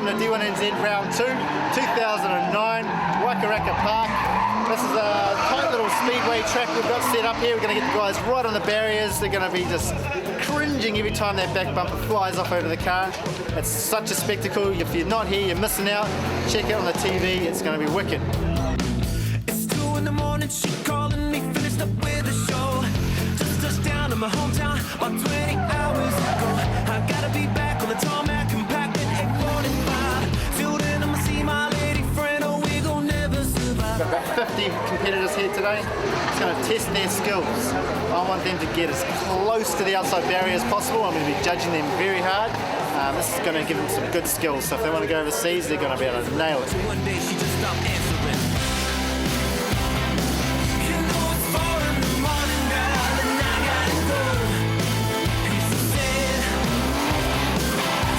welcome to D1NZ Round 2, 2009, Waikaraka Park. This is a tight little speedway track we've got set up here. We're going to get the guys right on the barriers. They're going to be just cringing every time that back bumper flies off over the car. It's such a spectacle. If you're not here, you're missing out. Check it on the TV, it's going to be wicked. It's 2 in the morning, she calling me, finished up with the show. Just touched down in my hometown about 20 hours ago. I gotta be back on the tarmac and packed at 8:45. Filled in, I'ma see my lady friend, or we gon' never survive. We've got about 50 competitors here today. It's going to test their skills. I want them to get as close to the outside barrier as possible. I'm going to be judging them very hard. This is going to give them some good skills, so if they want to go overseas, they're going to be able to nail it. One day she just stopped answering. You know it's 4 in the morning, darling, I gotta go. And she said,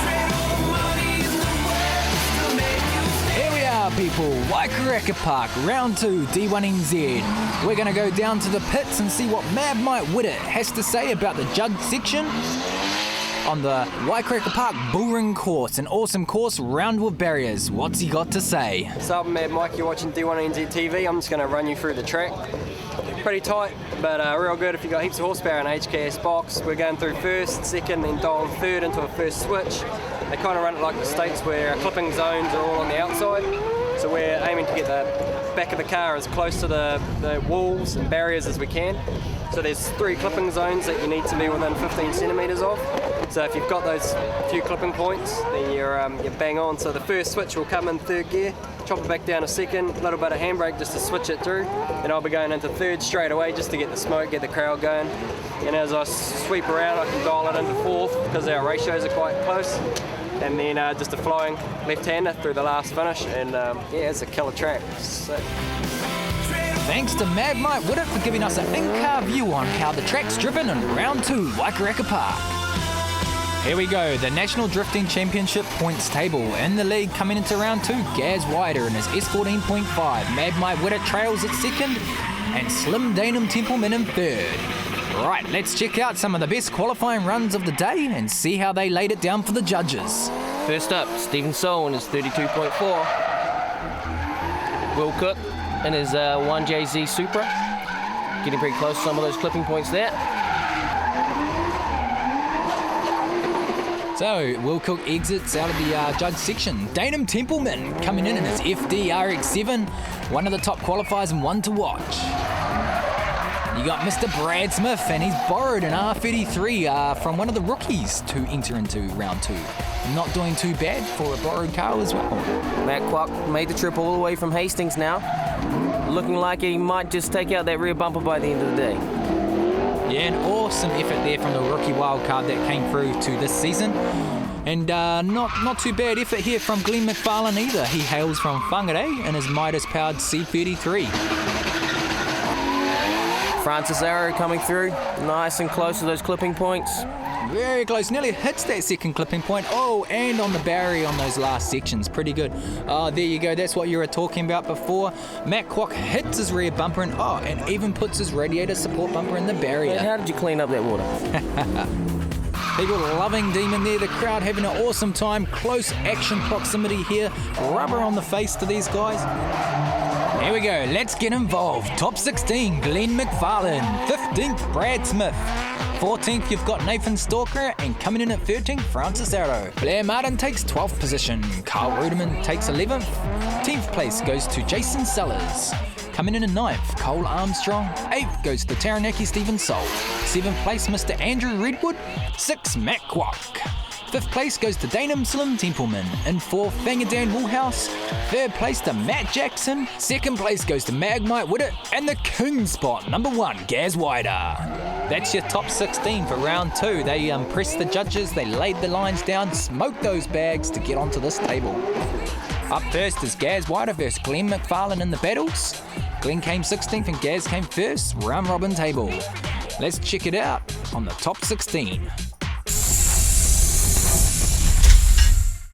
trade all the money in the world to make you stay. Here we are, people. Waikaraka Park, round 2, D1NZ. We're going to go down to the pits and see what Mad Mike Whittet has to say about the judge section on the Waikaraka Park Bullring course, an awesome course, round with barriers. What's he got to say? What's up, Mad Mike? You're watching D1NZ TV. I'm just going to run you through the track. Pretty tight, but real good if you've got heaps of horsepower in HKS box. We're going through first, second, then dial third into a first switch. They kind of run it like the States where clipping zones are all on the outside. So we're aiming to get the back of the car as close to the walls and barriers as we can. So there's 3 clipping zones that you need to be within 15 centimetres of. So if you've got those few clipping points, then you're bang on. So the first switch will come in third gear, chop it back down a second, a little bit of handbrake just to switch it through. Then I'll be going into third straight away just to get the smoke, get the crowd going. And as I sweep around, I can dial it into fourth because our ratios are quite close. And then just a flying left-hander through the last finish. And yeah, it's a killer track. So. Thanks to Mad Mike Whittet for giving us an in-car view on how the track's driven in round 2, Waikaraka Park. Here we go, the National Drifting Championship points table. In the league coming into round 2, Gaz Wider in his S14.5. Mad Mike Whittet trails at second, and Slim Danum Templeman in third. Right, let's check out some of the best qualifying runs of the day and see how they laid it down for the judges. First up, Stephen Soul in his 32.4. Will Cook in his 1JZ Supra. Getting pretty close to some of those clipping points there. So, Will Cook exits out of the judge section. Danum Templeman coming in his FD RX-7, one of the top qualifiers and one to watch. You got Mr. Brad Smith, and he's borrowed an R33 from one of the rookies to enter into round 2. Not doing too bad for a borrowed car as well. Matt Kwok made the trip all the way from Hastings now. Looking like he might just take out that rear bumper by the end of the day. Yeah, an awesome effort there from the rookie wildcard that came through to this season. And not too bad effort here from Glenn McFarlane either. He hails from Whangarei in his Midas-powered C33. Francis Arrow coming through, nice and close to those clipping points. Very close, nearly hits that second clipping point. Oh, and on the barrier on those last sections, pretty good. Oh, there you go, that's what you were talking about before. Matt Kwok hits his rear bumper and even puts his radiator support bumper in the barrier. How did you clean up that water? People loving Demon there, the crowd having an awesome time. Close action proximity here, rubber on the face to these guys. Here we go, let's get involved. Top 16, Glenn McFarlane. 15th, Brad Smith. 14th, you've got Nathan Stalker, and coming in at 13th, Francis Arrow. Blair Martin takes 12th position. Carl Ruderman takes 11th. 10th place goes to Jason Sellers. Coming in at 9th, Cole Armstrong. 8th goes to Taranaki Stephen Salt. 7th place, Mr. Andrew Redwood. 6th, Matt Kwok. 5th place goes to Danum Slim Templeman. In 4th, Fangadan Woolhouse. 3rd place to Matt Jackson. 2nd place goes to Mad Mike Whittet. And the king spot, number 1, Gaz Wider. That's your top 16 for round 2. They impressed the judges, they laid the lines down, smoked those bags to get onto this table. Up first is Gaz Wider versus Glenn McFarlane in the battles. Glenn came 16th and Gaz came first, round robin table. Let's check it out on the top 16.